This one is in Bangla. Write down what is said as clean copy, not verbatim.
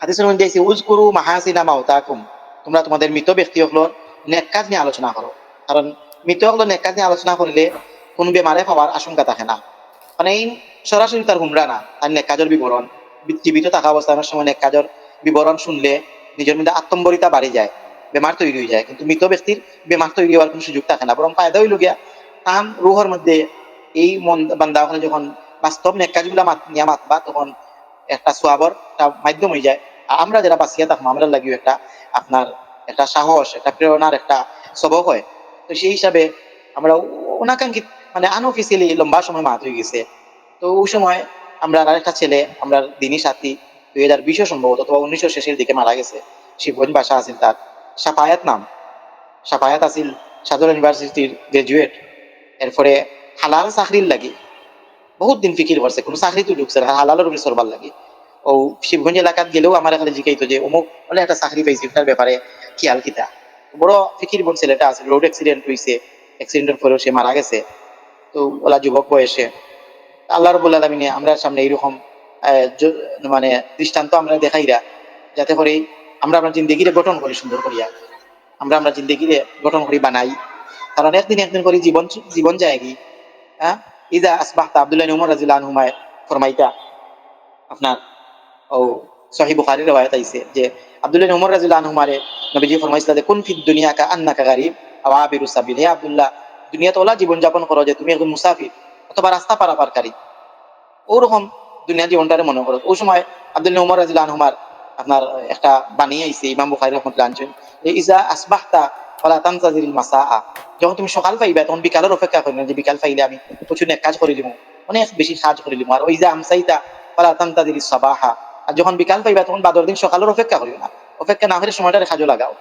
হাদিসের মধ্যে আছে উযকুরু মাহাসিনা মাউতাকুম, তোমরা তোমাদের মৃত ব্যক্তিগুলোর নেক কাজ নিয়ে আলোচনা করো। কারণ মৃতগুলো নেক কাজ নিয়ে আলোচনা করলে কোন বেমারে পাওয়ার আশঙ্কা থাকে না। মানে এই সরাসরি তার হুমরা না, তার নেক কাজের বিবরণ, জীবিত থাকা অবস্থায় অনেক সময় নেক কাজের বিবরণ শুনলে নিজের মধ্যে আত্মম্বরিতা বাড়ি যায়, বেমার তৈরি হয়ে যায়। কিন্তু মৃত ব্যক্তির বেমার তৈরি হওয়ার কোনো সুযোগ থাকে না, বরং ফায়দা হইল গিয়া তার রুহর মধ্যে এই মন বান্দা ওখানে যখন বাস্তব নেক কাজগুলা নিয়ে মাতবা, তখন একটা সোয়াবর একটা মাধ্যম হয়ে যায়। আর আমরা যারা বাঁচিয়া থাকবো আমরা লাগিও একটা আপনার একটা সাহস, একটা প্রেরণার একটা সবক হয়। তো সেই হিসাবে আমরা অনাকাঙ্ক্ষিত মানে আনঅফিসিয়ালি লম্বা সময় মাত হয়ে গেছে। তো ওই সময় আমরা আর একটা ছেলে, আমরা দিনই সাথী, 2020 সম্ভবত অথবা 1900 শেষের দিকে মারা গেছে। শিবগঞ্জ বাসা আছিল তার, সাফায়াত নাম। সাফায়াত আছিল সাদর ইউনিভার্সিটির গ্রাজুয়েট। এরপরে হালাল চাকরির লাগি বহুত দিন ফিকির করছে, কোনো চাকরি তো ঢুকছে না, হালালের উপরে সরবার লাগে। ও শিবগঞ্জ এলাকাত গেলেও আমার এখানে জিজ্ঞাসিত যে অমুক বলে একটা চাকরি পাইছি, তার ব্যাপারে খেয়াল কিতা। বড় ফিকির বোন ছেলেটা আছে, রোড অ্যাক্সিডেন্ট হয়েছে, অ্যাক্সিডেন্টের পরেও সে মারা গেছে। তো ওলা যুবক বয়সে আল্লাহ রবুল আলমিনে আমরা সামনে এইরকম মানে দৃষ্টান্ত আমরা দেখাইরা, যাতে করে আমরা আমরা জিন্দগিরে গঠন করি সুন্দর করিয়া, আমরা আমরা জিন্দগিরে গঠন করি বানাই। কারণ একদিন একদিন করে জীবন জীবন যায় কি। হ্যাঁ, ইদা আসবাহতা আব্দুল্লাহ ইবনে উমর রাদিয়াল্লাহু আনহুমায় ফরমাইতা আপনার ও সহিহ বুখারীর riwayat আইছে যে আব্দুল্লাহ ইবনে উমর রাদিয়াল্লাহু আনহুমারে নবীজি ফরমাইছিল যে কুন ফিদ দুনিয়া কা আন্নাকা গারিব আও আবিরু সাবিল। হে আব্দুল্লাহ, দুনিয়াতে ওলা জীবন যাপন করো যে তুমি একজন মুসাফির অথবা রাস্তা পারাপারকারী, ওরকম দুনিয়া জীবনটারে মনে করো। ওই সময় আব্দুল্লাহ উমর রাদিয়াল্লাহু আনহুমার আপনার একটা বাণী আইছে, ইমাম বুখারী রাহমাতুল্লাহ আনছেন যে ইজা আসবাহতা ফালা তানতাজিরিল মাসাআ, যখন তুমি সকাল পাইবা তখন বিকালের অপেক্ষা করবে না, যে বিকাল পাইলে আমি প্রচুর এক কাজ করে দিব, অনেক বেশি কাজ করে দিব। আর ওই যে আমসাইতা ফালা তানতাজিরিস সাবাহা, আর যখন বিকাল পাইবা তখন বাদর দিন সকালের অপেক্ষা করিও না, অপেক্ষা না করে সময়টা কাজে লাগাও।